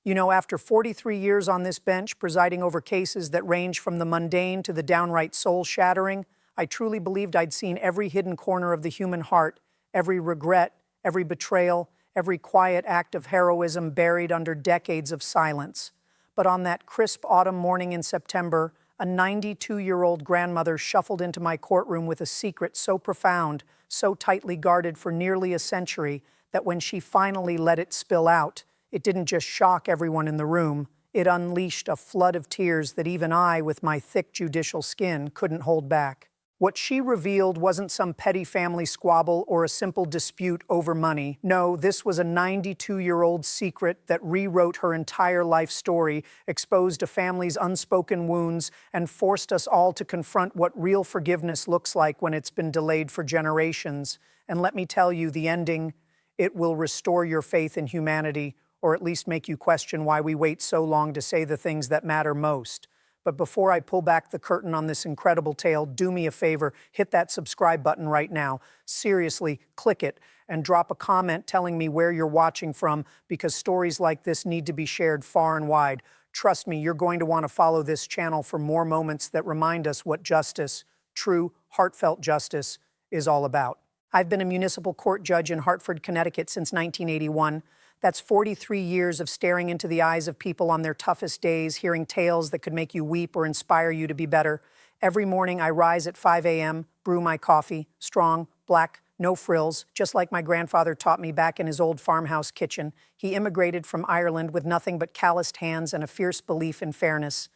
You know, after 43 years on this bench, presiding over cases that range from the mundane to the downright soul-shattering, I truly believed I'd seen every hidden corner of the human heart, every regret, every betrayal, every quiet act of heroism buried under decades of silence. But on that crisp autumn morning in September, a 92-year-old grandmother shuffled into my courtroom with a secret so profound, so tightly guarded for nearly a century, that when she finally let it spill out, it didn't just shock everyone in the room, it unleashed a flood of tears that even I, with my thick judicial skin, couldn't hold back. What she revealed wasn't some petty family squabble or a simple dispute over money. No, this was a 92-year-old secret that rewrote her entire life story, exposed a family's unspoken wounds, and forced us all to confront what real forgiveness looks like when it's been delayed for generations. And let me tell you, the ending, it will restore your faith in humanity, or at least make you question why we wait so long to say the things that matter most. But before I pull back the curtain on this incredible tale, do me a favor, hit that subscribe button right now. Seriously, click it and drop a comment telling me where you're watching from, because stories like this need to be shared far and wide. Trust me, you're going to want to follow this channel for more moments that remind us what justice, true, heartfelt justice, is all about. I've been a municipal court judge in Hartford, Connecticut since 1981. That's 43 years of staring into the eyes of people on their toughest days, hearing tales that could make you weep or inspire you to be better. Every morning I rise at 5 a.m., brew my coffee, strong, black, no frills, just like my grandfather taught me back in his old farmhouse kitchen. He immigrated from Ireland with nothing but calloused hands and a fierce belief in fairness.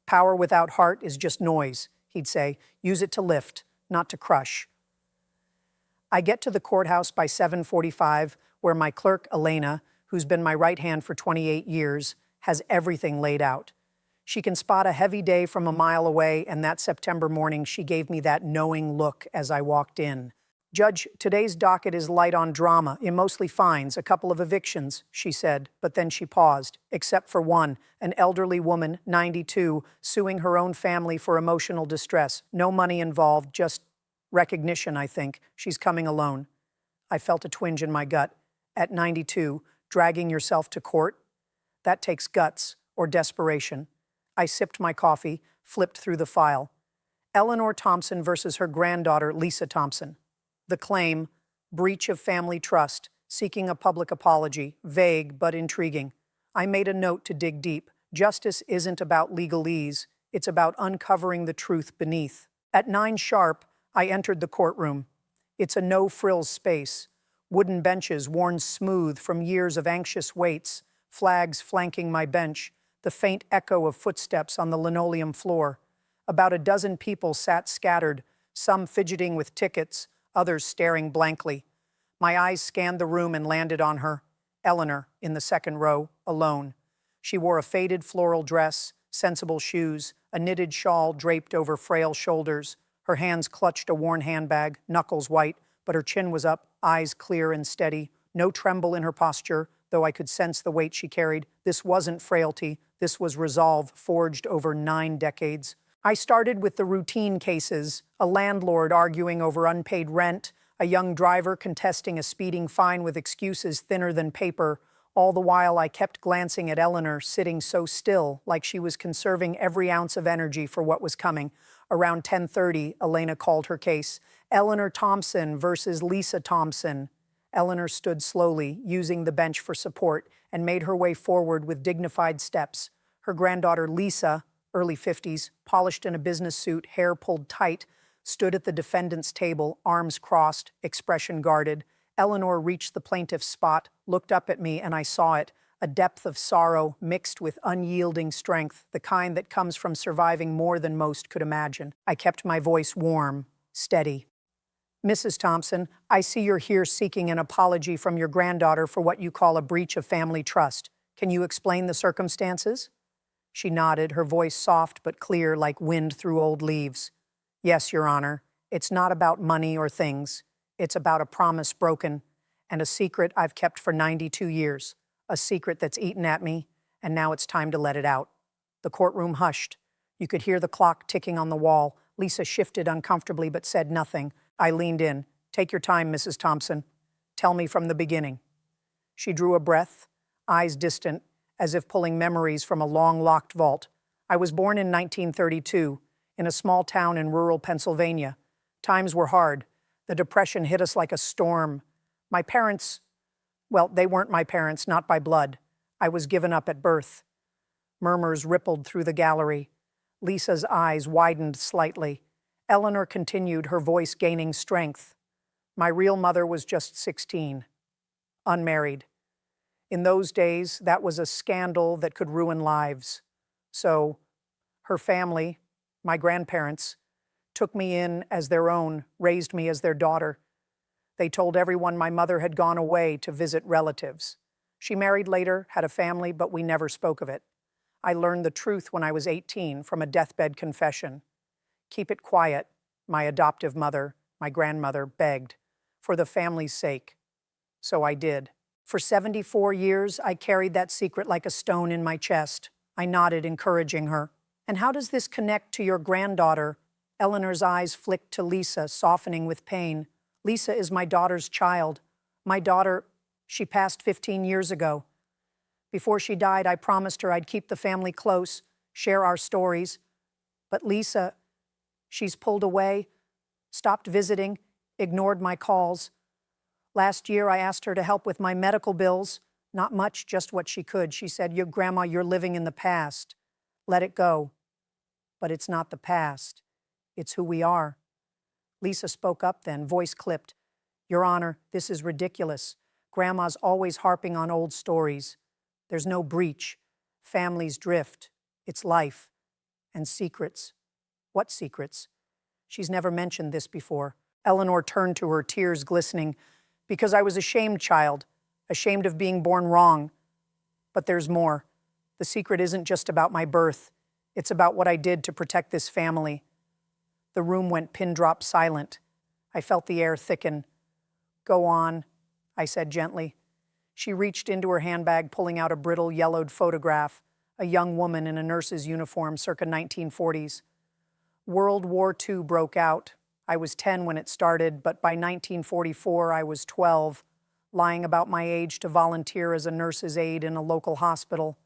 Power without heart is just noise, he'd say. Use it to lift, not to crush. I get to the courthouse by 7:45, where my clerk, Elena, who's been my right hand for 28 years, has everything laid out. She can spot a heavy day from a mile away, and that September morning she gave me that knowing look as I walked in. "Judge, today's docket is light on drama, in mostly fines, a couple of evictions," she said, but then she paused, except for one, an elderly woman, 92, suing her own family for emotional distress. No money involved, just recognition, I think. She's coming alone. I felt a twinge in my gut. At 92, dragging yourself to court? That takes guts or desperation. I sipped my coffee, flipped through the file. Eleanor Thompson versus her granddaughter, Lisa Thompson. The claim, breach of family trust, seeking a public apology, vague but intriguing. I made a note to dig deep. Justice isn't about legalese, it's about uncovering the truth beneath. At 9 sharp, I entered the courtroom. It's a no-frills space. Wooden benches worn smooth from years of anxious waits, flags flanking my bench, the faint echo of footsteps on the linoleum floor. About a dozen people sat scattered, some fidgeting with tickets, others staring blankly. My eyes scanned the room and landed on her, Eleanor, in the second row, alone. She wore a faded floral dress, sensible shoes, a knitted shawl draped over frail shoulders. Her hands clutched a worn handbag, knuckles white, but her chin was up, eyes clear and steady. No tremble in her posture, though I could sense the weight she carried. This wasn't frailty. This was resolve forged over 9 decades. I started with the routine cases, a landlord arguing over unpaid rent, a young driver contesting a speeding fine with excuses thinner than paper. All the while I kept glancing at Eleanor, sitting so still, like she was conserving every ounce of energy for what was coming. Around 10:30, Elena called her case. Eleanor Thompson versus Lisa Thompson. Eleanor stood slowly, using the bench for support, and made her way forward with dignified steps. Her granddaughter Lisa, early 50s, polished in a business suit, hair pulled tight, stood at the defendant's table, arms crossed, expression guarded. Eleanor reached the plaintiff's spot, looked up at me, and I saw it, a depth of sorrow mixed with unyielding strength, the kind that comes from surviving more than most could imagine. I kept my voice warm, steady. "Mrs. Thompson, I see you're here seeking an apology from your granddaughter for what you call a breach of family trust. Can you explain the circumstances?" She nodded, her voice soft but clear like wind through old leaves. "Yes, Your Honor. It's not about money or things. It's about a promise broken and a secret I've kept for 92 years. A secret that's eaten at me, and now it's time to let it out." The courtroom hushed. You could hear the clock ticking on the wall. Lisa shifted uncomfortably but said nothing. I leaned in. "Take your time, Mrs. Thompson. Tell me from the beginning." She drew a breath, eyes distant, as if pulling memories from a long locked vault. I was born in 1932, in a small town in rural Pennsylvania. Times were hard. The Depression hit us like a storm. My parents, well, they weren't my parents, not by blood. I was given up at birth. Murmurs rippled through the gallery. Lisa's eyes widened slightly. Eleanor continued, her voice gaining strength. My real mother was just 16, unmarried. In those days, that was a scandal that could ruin lives. So, her family, my grandparents, took me in as their own, raised me as their daughter. They told everyone my mother had gone away to visit relatives. She married later, had a family, but we never spoke of it. I learned the truth when I was 18 from a deathbed confession. Keep it quiet, my adoptive mother, my grandmother, begged, for the family's sake. So I did. For 74 years, I carried that secret like a stone in my chest. I nodded, encouraging her. And how does this connect to your granddaughter? Eleanor's eyes flicked to Lisa, softening with pain. Lisa is my daughter's child. My daughter, she passed 15 years ago. Before she died, I promised her I'd keep the family close, share our stories. But Lisa, she's pulled away, stopped visiting, ignored my calls. Last year, I asked her to help with my medical bills. Not much, just what she could. She said, Grandma, you're living in the past. Let it go. But it's not the past. It's who we are. Lisa spoke up then, voice clipped. Your Honor, this is ridiculous. Grandma's always harping on old stories. There's no breach. Families drift. It's life. And secrets. What secrets? She's never mentioned this before. Eleanor turned to her, tears glistening. Because I was a shamed child, ashamed of being born wrong. But there's more. The secret isn't just about my birth. It's about what I did to protect this family. The room went pin-drop silent. I felt the air thicken. Go on, I said gently. She reached into her handbag, pulling out a brittle, yellowed photograph, a young woman in a nurse's uniform circa 1940s. World War II broke out. I was 10 when it started, but by 1944 I was 12, lying about my age to volunteer as a nurse's aide in a local hospital.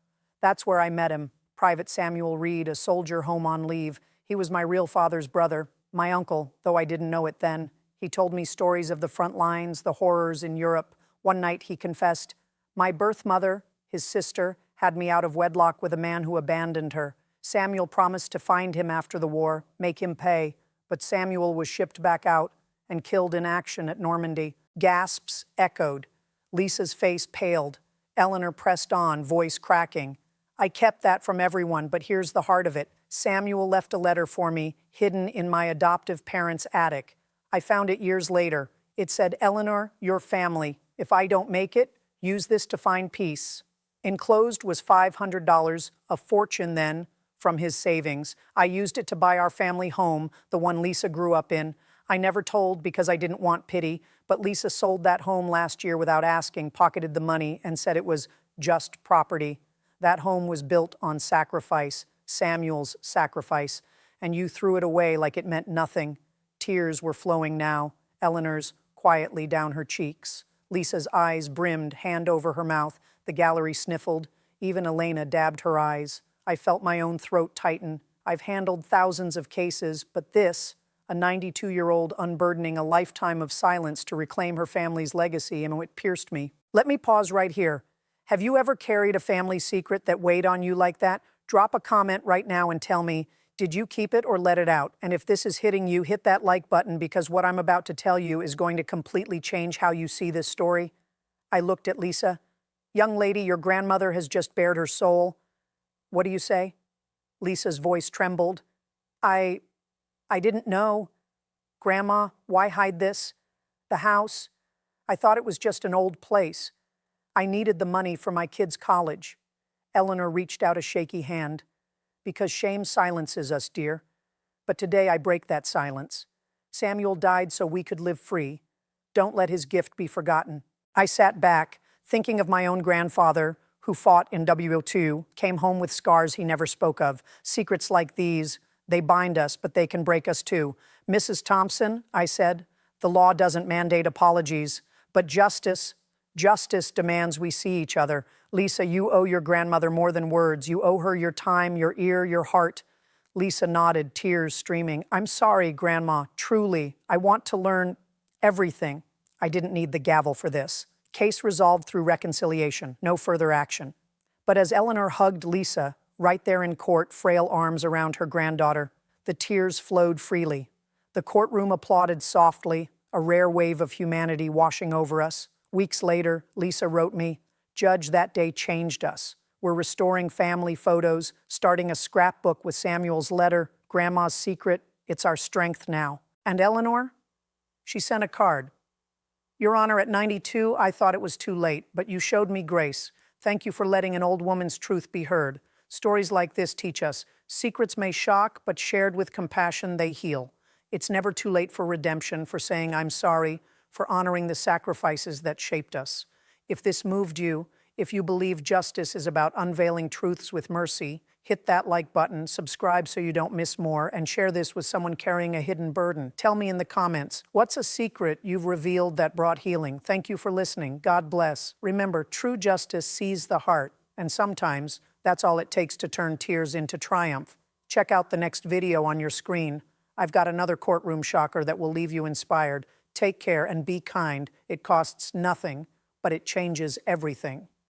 That's where I met him, Private Samuel Reed, a soldier home on leave. He was my real father's brother, my uncle, though I didn't know it then. He told me stories of the front lines, the horrors in Europe. One night he confessed, my birth mother, his sister, had me out of wedlock with a man who abandoned her. Samuel promised to find him after the war, make him pay, but Samuel was shipped back out and killed in action at Normandy. Gasps echoed. Lisa's face paled. Eleanor pressed on, voice cracking. I kept that from everyone, but here's the heart of it. Samuel left a letter for me, hidden in my adoptive parents' attic. I found it years later. It said, Eleanor, your family. If I don't make it, use this to find peace. Enclosed was $500, a fortune then, from his savings. I used it to buy our family home, the one Lisa grew up in. I never told because I didn't want pity, but Lisa sold that home last year without asking, pocketed the money, and said it was just property. That home was built on sacrifice, Samuel's sacrifice, and you threw it away like it meant nothing. Tears were flowing now, Eleanor's quietly down her cheeks. Lisa's eyes brimmed, hand over her mouth. The gallery sniffled. Even Elena dabbed her eyes. I felt my own throat tighten. I've handled thousands of cases, but this, a 92-year-old unburdening a lifetime of silence to reclaim her family's legacy, and it pierced me. Let me pause right here. Have you ever carried a family secret that weighed on you like that? Drop a comment right now and tell me, did you keep it or let it out? And if this is hitting you, hit that like button because what I'm about to tell you is going to completely change how you see this story. I looked at Lisa. Young lady, your grandmother has just bared her soul. What do you say? Lisa's voice trembled. I didn't know. Grandma, why hide this? The house? I thought it was just an old place. I needed the money for my kids' college. Eleanor reached out a shaky hand. Because shame silences us, dear. But today I break that silence. Samuel died so we could live free. Don't let his gift be forgotten. I sat back, thinking of my own grandfather, who fought in WO2, came home with scars he never spoke of. Secrets like these, they bind us, but they can break us too. Mrs. Thompson, I said, the law doesn't mandate apologies, but justice, Justice demands we see each other. Lisa, you owe your grandmother more than words. You owe her your time, your ear, your heart. Lisa nodded, tears streaming. I'm sorry, Grandma, truly. I want to learn everything. I didn't need the gavel for this. Case resolved through reconciliation, no further action. But as Eleanor hugged Lisa, right there in court, frail arms around her granddaughter, the tears flowed freely. The courtroom applauded softly, a rare wave of humanity washing over us. Weeks later, Lisa wrote me, "Judge, that day changed us. We're restoring family photos, starting a scrapbook with Samuel's letter, Grandma's secret. It's our strength now." And Eleanor? She sent a card. "Your Honor, at 92, I thought it was too late, but you showed me grace. Thank you for letting an old woman's truth be heard. Stories like this teach us, secrets may shock, but shared with compassion, they heal. It's never too late for redemption, for saying I'm sorry, for honoring the sacrifices that shaped us. If this moved you, if you believe justice is about unveiling truths with mercy, hit that like button, subscribe so you don't miss more, and share this with someone carrying a hidden burden. Tell me in the comments, what's a secret you've revealed that brought healing? Thank you for listening. God bless. Remember, true justice sees the heart, and sometimes that's all it takes to turn tears into triumph. Check out the next video on your screen. I've got another courtroom shocker that will leave you inspired. Take care and be kind. It costs nothing, but it changes everything.